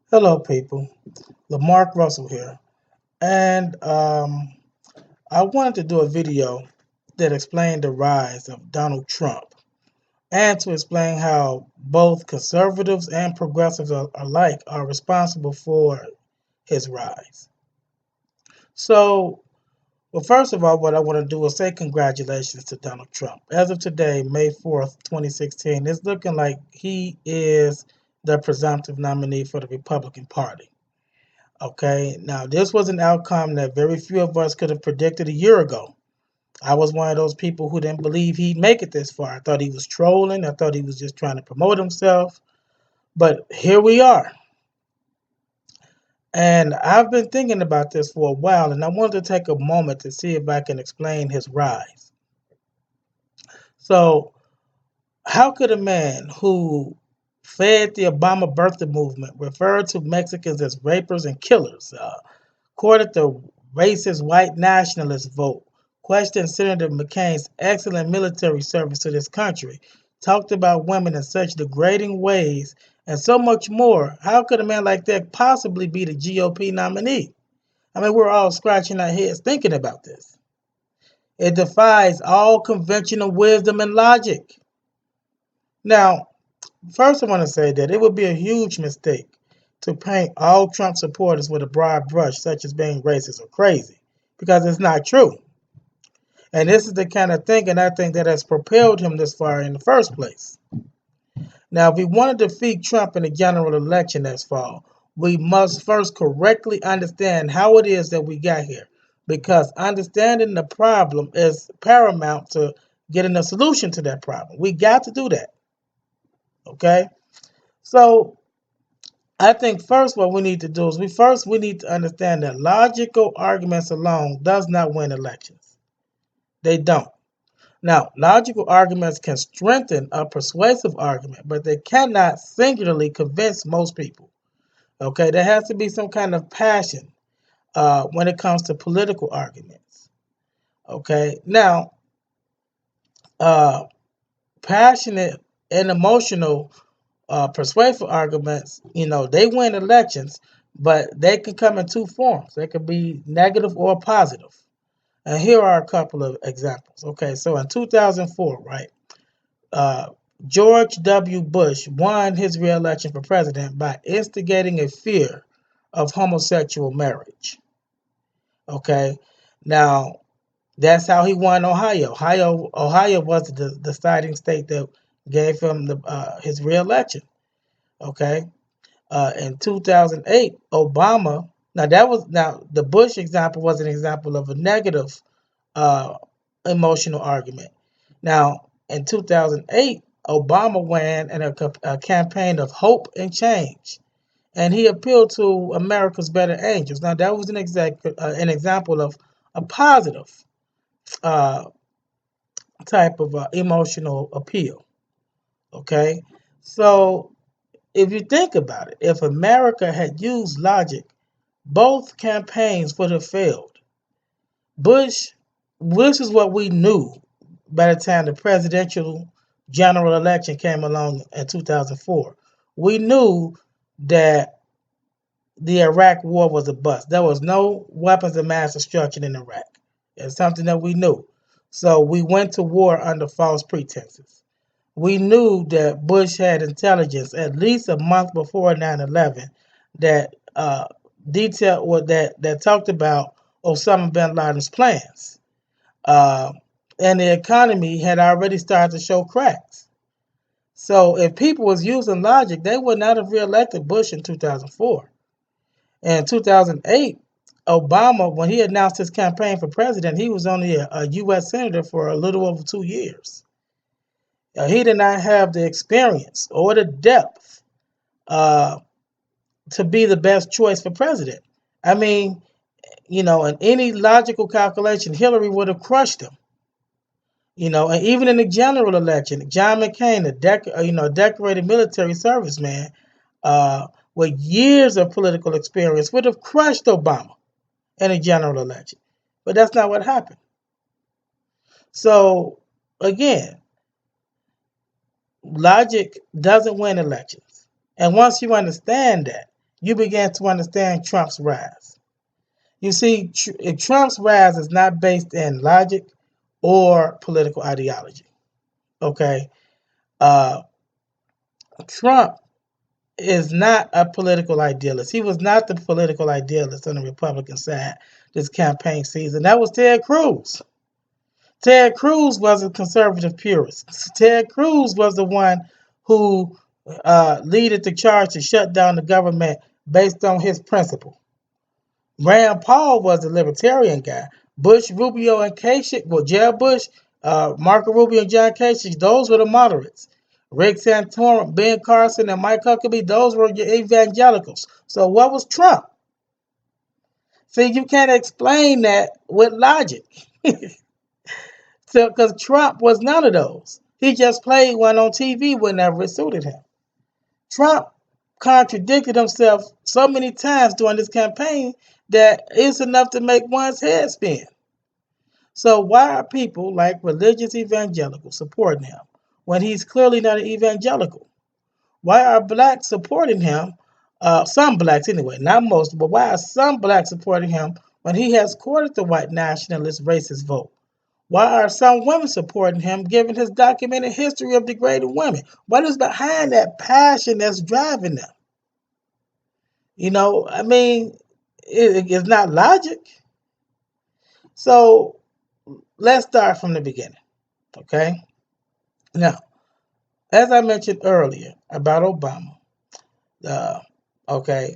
Hello, people. Lamarck Russell here, and I wanted to do a video that explained the rise of Donald Trump, and to explain how both conservatives and progressives alike are responsible for his rise. So, well, first of all, what I want to do is say congratulations to Donald Trump. As of today, May 4th, 2016, it's looking like he is the presumptive nominee for the Republican Party. Okay, now this was an outcome that very few of us could have predicted a year ago. I was one of those people who didn't believe he'd make it this far. I thought he was trolling. I thought he was just trying to promote himself. But here we are. And I've been thinking about this for a while, and I wanted to take a moment to see if I can explain his rise. So, how could a man who fed the Obama birthday movement, referred to Mexicans as rapers and killers, courted the racist white nationalist vote, questioned Senator McCain's excellent military service to this country, talked about women in such degrading ways, and so much more? How could a man like that possibly be the GOP nominee? I mean, we're all scratching our heads thinking about this. It defies all conventional wisdom and logic. Now, first, I want to say that it would be a huge mistake to paint all Trump supporters with a broad brush, such as being racist or crazy, because it's not true. And this is the kind of thinking I think that has propelled him this far in the first place. Now, if we want to defeat Trump in the general election this fall, we must first correctly understand how it is that we got here, because understanding the problem is paramount to getting a solution to that problem. We got to do that. Okay? So, I think first what we need to do is we need to understand that logical arguments alone does not win elections. They don't. Now, logical arguments can strengthen a persuasive argument, but they cannot singularly convince most people. Okay, there has to be some kind of passion when it comes to political arguments. Okay, now uh, passionate and emotional persuasive arguments, they win elections, but they can come in two forms. They could be negative or positive. And here are a couple of examples. Okay, so in 2004, right, uh, George W. Bush won his reelection for president by instigating a fear of homosexual marriage. Okay, now that's how he won Ohio. Ohio was the deciding state that gave him his reelection. Okay, in 2008, Obama. Now the Bush example was an example of a negative uh, emotional argument. Now in 2008, Obama ran in a campaign of hope and change, and he appealed to America's better angels. Now that was an example of a positive uh, type of emotional appeal. Okay, so if you think about it, if America had used logic, both campaigns would have failed. Bush, which is what we knew by the time the presidential general election came along in 2004. We knew that the Iraq war was a bust. There was no weapons of mass destruction in Iraq. It's something that we knew. So we went to war under false pretenses. We knew that Bush had intelligence at least a month before 9/11 that detailed or that talked about Osama bin Laden's plans. Uh, and the economy had already started to show cracks. So if people was using logic, they would not have reelected Bush in 2004. And in 2008, Obama, when he announced his campaign for president, he was only a U.S. senator for a little over 2 years. He did not have the experience or the depth uh, to be the best choice for president. I mean, in any logical calculation, Hillary would have crushed him. And even in the general election, John McCain, a decorated military serviceman with years of political experience, would have crushed Obama in a general election. But that's not what happened. So again, logic doesn't win elections. And once you understand that, you began to understand Trump's rise. You see, Trump's rise is not based in logic or political ideology. Okay, uh, Trump is not a political idealist. He was not the political idealist on the Republican side this campaign season. That was Ted Cruz. Ted Cruz was a conservative purist. Ted Cruz was the one who leaded the charge to shut down the government based on his principle. Rand Paul was a libertarian guy. Bush, Rubio, and Kasich, well, Jeb Bush, Marco Rubio, and John Kasich, those were the moderates. Rick Santorum, Ben Carson, and Mike Huckabee, those were your evangelicals. So what was Trump? See, you can't explain that with logic. Because Trump was none of those. He just played one on TV whenever it suited him. Trump contradicted himself so many times during this campaign that it's enough to make one's head spin. So why are people like religious evangelicals supporting him when he's clearly not an evangelical? Why are blacks supporting him? Some blacks anyway, not most, but why are some blacks supporting him when he has courted the white nationalist racist vote? Why are some women supporting him given his documented history of degrading women? What is behind that passion that's driving them? I mean, it's not logic. So let's start from the beginning, okay? Now, as I mentioned earlier about Obama,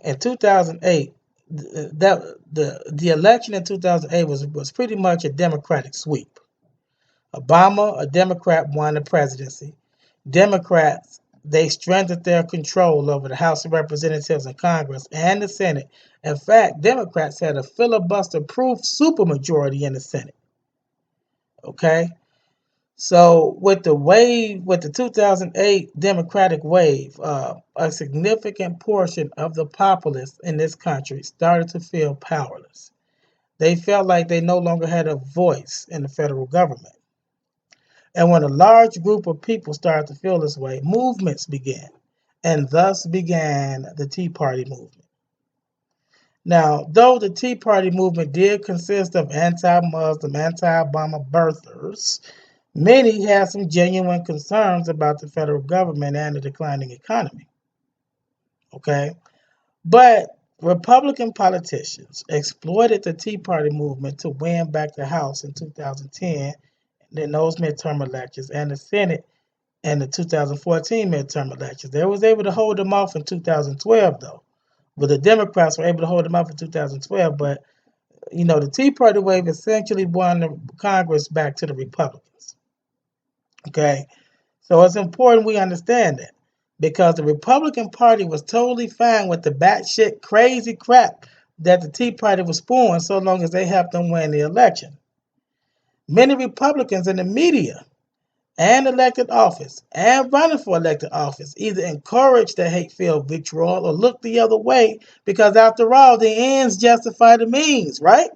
in 2008, the election in 2008 was pretty much a Democratic sweep. Obama, a Democrat, won the presidency. Democrats, they strengthened their control over the House of Representatives and Congress and the Senate. In fact, Democrats had a filibuster-proof supermajority in the Senate. Okay? So with the 2008 Democratic wave, a significant portion of the populace in this country started to feel powerless. They felt like they no longer had a voice in the federal government. And when a large group of people started to feel this way, movements began, and thus began the Tea Party movement. Now, though the Tea Party movement did consist of anti-Muslim, anti-Obama birthers, many had some genuine concerns about the federal government and the declining economy. Okay? But Republican politicians exploited the Tea Party movement to win back the House in 2010 in those midterm elections and the Senate in the 2014 midterm elections. They was able to hold them off in 2012, though. But the Democrats were able to hold them off in 2012. But, the Tea Party wave essentially won the Congress back to the Republicans. Okay? So it's important we understand that. Because the Republican Party was totally fine with the batshit crazy crap that the Tea Party was spewing so long as they helped them win the election. Many Republicans in the media and elected office and running for elected office either encourage the hate-filled vitriol or look the other way because after all, the ends justify the means, right?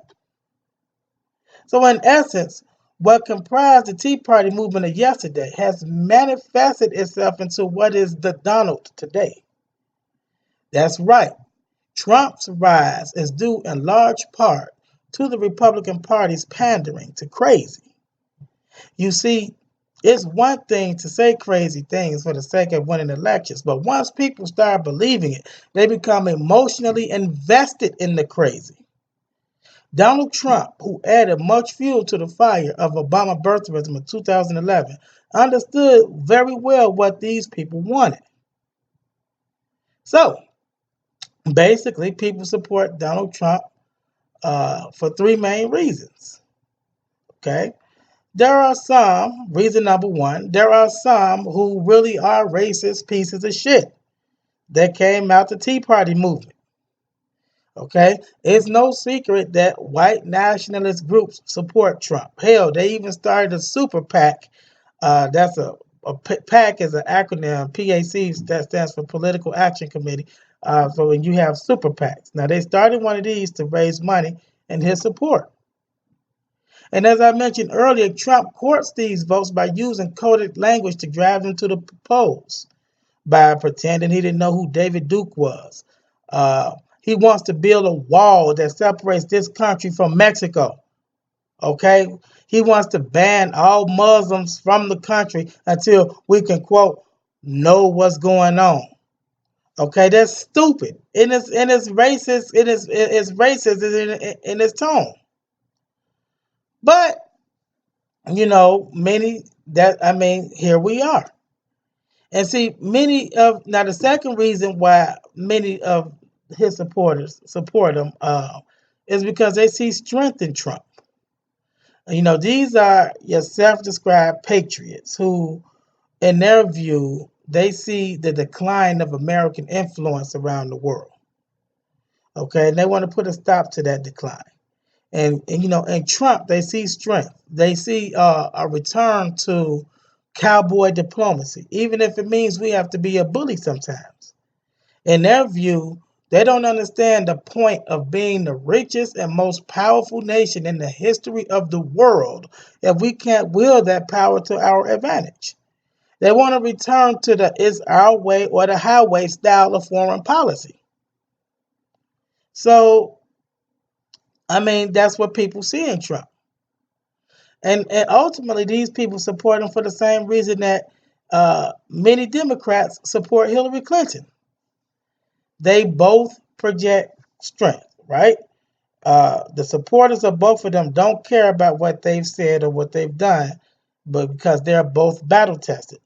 So in essence, what comprised the Tea Party movement of yesterday has manifested itself into what is the Donald today. That's right. Trump's rise is due in large part to the Republican Party's pandering to crazy. You see, it's one thing to say crazy things for the sake of winning elections, but once people start believing it, they become emotionally invested in the crazy. Donald Trump, who added much fuel to the fire of Obama birtherism in 2011, understood very well what these people wanted. So, basically, people support Donald Trump for three main reasons. Okay? Reason number one, there are some who really are racist pieces of shit that came out the Tea Party movement. Okay? It's no secret that white nationalist groups support Trump. Hell, they even started a super PAC. That's a PAC is an acronym, PAC, that stands for Political Action Committee. So when you have super PACs. Now, they started one of these to raise money in his support. And as I mentioned earlier, Trump courts these votes by using coded language to drive them to the polls, by pretending he didn't know who David Duke was, He wants to build a wall that separates this country from Mexico. Okay? He wants to ban all Muslims from the country until we can, quote, know what's going on. Okay, that's stupid. It's racist. It's racist in its tone. But many that I mean, here we are. And see, many of now the second reason why many of his supporters support him is because they see strength in Trump. These are your self-described patriots who, in their view, they see the decline of American influence around the world. Okay, and they want to put a stop to that decline. And in Trump, they see strength. They see a return to cowboy diplomacy, even if it means we have to be a bully sometimes. In their view, they don't understand the point of being the richest and most powerful nation in the history of the world if we can't wield that power to our advantage. They want to return to the "it's our way or the highway" style of foreign policy. So, I mean, that's what people see in Trump. And ultimately, these people support him for the same reason that many Democrats support Hillary Clinton. They both project strength, right? The supporters of both of them don't care about what they've said or what they've done, but because they're both battle tested.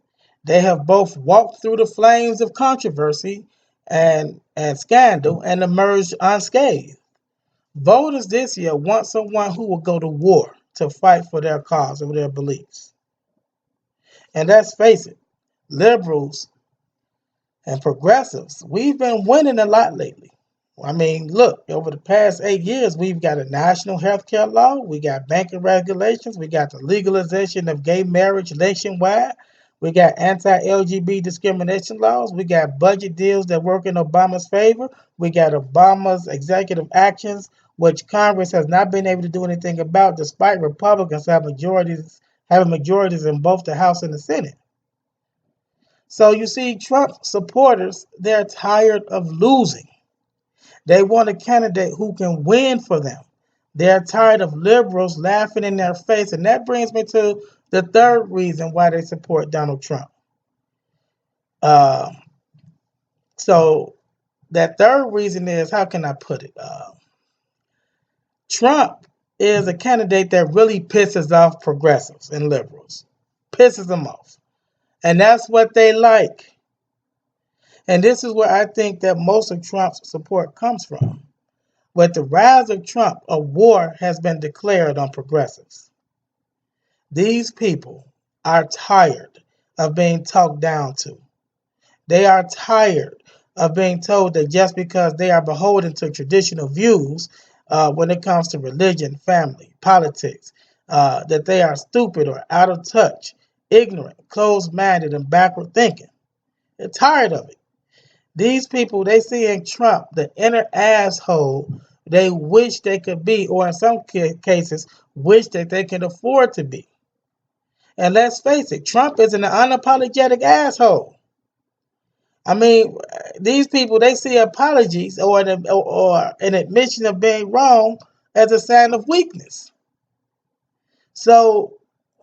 They have both walked through the flames of controversy and scandal and emerged unscathed. Voters this year want someone who will go to war to fight for their cause or their beliefs. And let's face it, liberals and progressives, we've been winning a lot lately. I mean, look, over the past 8 years, we've got a national health care law, we got banking regulations, we got the legalization of gay marriage nationwide, we got anti-LGBT discrimination laws, we got budget deals that work in Obama's favor, we got Obama's executive actions, which Congress has not been able to do anything about, despite Republicans having majorities in both the House and the Senate. So you see, Trump supporters, they're tired of losing. They want a candidate who can win for them. They're tired of liberals laughing in their face. And that brings me to the third reason why they support Donald Trump. So that third reason is, how can I put it? Trump is a candidate that really pisses off progressives and liberals. Pisses them off. And that's what they like. And this is where I think that most of Trump's support comes from. With the rise of Trump, a war has been declared on progressives. These people are tired of being talked down to. They are tired of being told that just because they are beholden to traditional views when it comes to religion, family, politics, that they are stupid or out of touch, ignorant, closed-minded, and backward thinking. They're tired of it. These people, they see in Trump the inner asshole they wish they could be, or in some cases, wish that they can afford to be. And let's face it, Trump is an unapologetic asshole. I mean, these people, they see apologies or an admission of being wrong as a sign of weakness. So,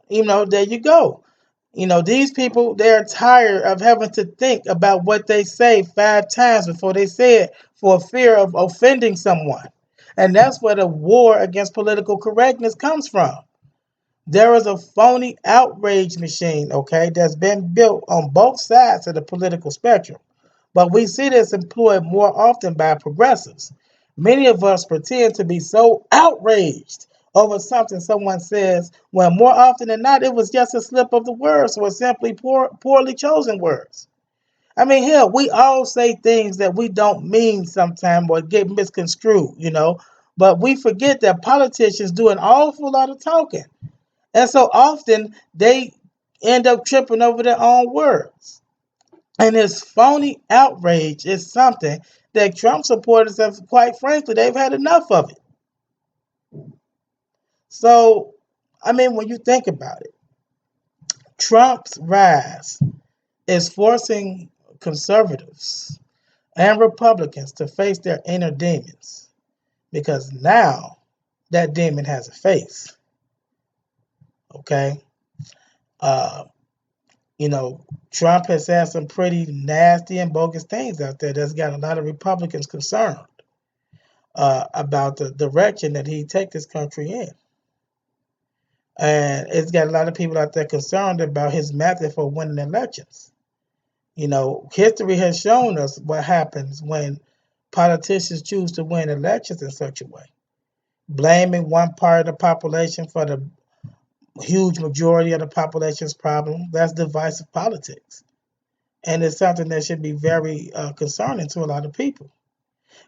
there you go. These people, they're tired of having to think about what they say 5 times before they say it for fear of offending someone. And that's where the war against political correctness comes from. There is a phony outrage machine, okay, that's been built on both sides of the political spectrum. But we see this employed more often by progressives. Many of us pretend to be so outraged over something someone says when more often than not it was just a slip of the words or simply poorly chosen words. I mean, hell, we all say things that we don't mean sometimes or get misconstrued. But we forget that politicians do an awful lot of talking. And so often they end up tripping over their own words. And this phony outrage is something that Trump supporters have, quite frankly, they've had enough of it. So, I mean, when you think about it, Trump's rise is forcing conservatives and Republicans to face their inner demons, because now that demon has a face. Okay, uh, you know, Trump has said some pretty nasty and bogus things out there that's got a lot of Republicans concerned about the direction that he take this country in. And it's got a lot of people out there concerned about his method for winning elections. You know, history has shown us what happens when politicians choose to win elections in such a way. Blaming one part of the population for the huge majority of the population's problem, that's divisive politics. And it's something that should be very concerning to a lot of people.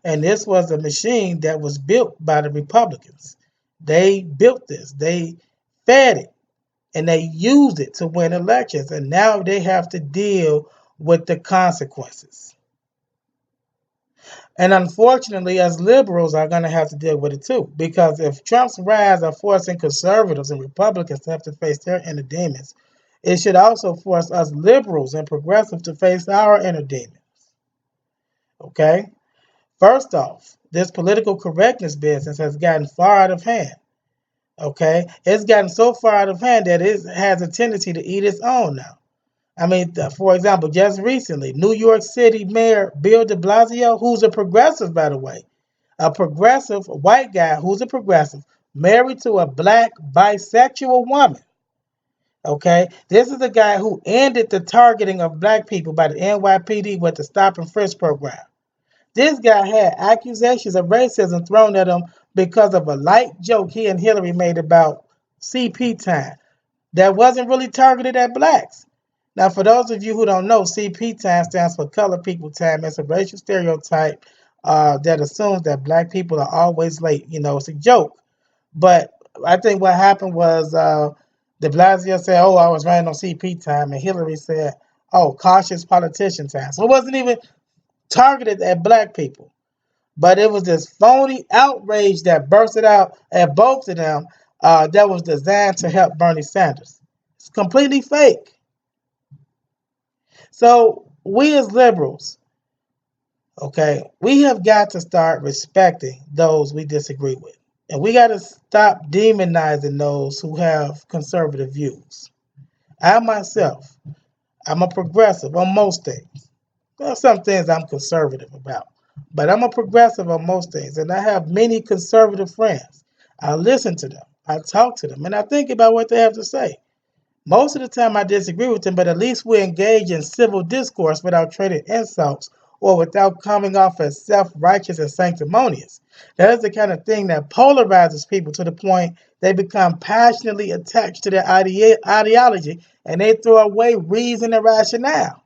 And this was a machine that was built by the Republicans. They built this, they fed it, and they used it to win elections. And now they have to deal with the consequences. And unfortunately, as liberals are going to have to deal with it too. Because if Trump's rise are forcing conservatives and Republicans to have to face their inner demons, it should also force us liberals and progressives to face our inner demons. Okay? First off, this political correctness business has gotten far out of hand. Okay? It's gotten so far out of hand that it has a tendency to eat its own now. I mean, for example, just recently, New York City Mayor Bill de Blasio, who's a progressive, by the way, a progressive white guy who's a progressive, married to a black bisexual woman. Okay, this is the guy who ended the targeting of black people by the NYPD with the Stop and Frisk program. This guy had accusations of racism thrown at him because of a light joke he and Hillary made about CP time that wasn't really targeted at blacks. Now, for those of you who don't know, CP time stands for colored people time. It's a racial stereotype that assumes that black people are always late. You know, it's a joke. But I think what happened was de Blasio said, "Oh, I was running on CP time," and Hillary said, "Oh, cautious politician time." So it wasn't even targeted at black people. But it was this phony outrage that bursted out at both of them that was designed to help Bernie Sanders. It's completely fake. So we as liberals, okay, we have got to start respecting those we disagree with. And we got to stop demonizing those who have conservative views. I myself, I'm a progressive on most things. There are some things I'm conservative about, but I'm a progressive on most things. And I have many conservative friends. I listen to them, I talk to them, and I think about what they have to say. Most of the time I disagree with them, but at least we engage in civil discourse without trading insults or without coming off as self-righteous and sanctimonious. That is the kind of thing that polarizes people to the point they become passionately attached to their ideology and they throw away reason and rationale.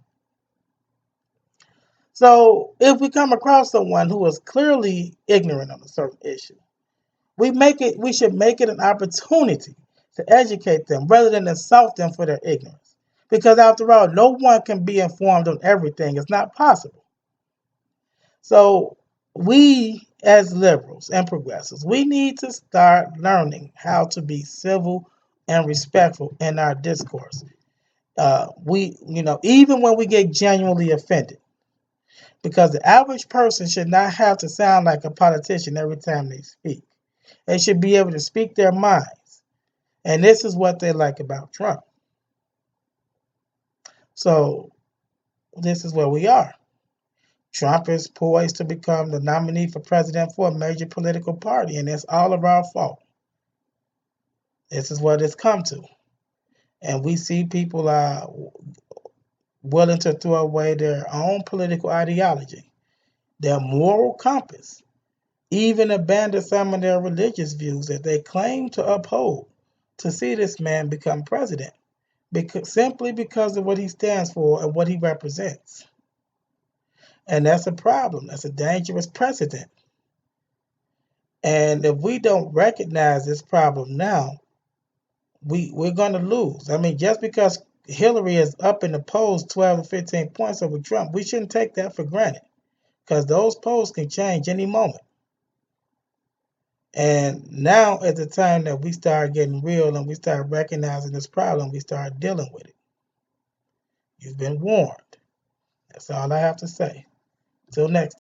So if we come across someone who is clearly ignorant on a certain issue, we should make it an opportunity to educate them rather than insult them for their ignorance. Because after all, no one can be informed on everything. It's not possible. So we as liberals and progressives, we need to start learning how to be civil and respectful in our discourse. Even when we get genuinely offended, because the average person should not have to sound like a politician every time they speak. They should be able to speak their minds. And this is what they like about Trump. So this is where we are. Trump is poised to become the nominee for president for a major political party, and it's all of our fault. This is what it's come to. And we see people are willing to throw away their own political ideology, their moral compass, even abandon some of their religious views that they claim to uphold to see this man become president, simply because of what he stands for and what he represents. And that's a problem. That's a dangerous precedent. And if we don't recognize this problem now, we're going to lose. I mean, just because Hillary is up in the polls 12 to 15 points over Trump, we shouldn't take that for granted, because those polls can change any moment. And now is the time that we start getting real and we start recognizing this problem, we start dealing with it. You've been warned. That's all I have to say. Till next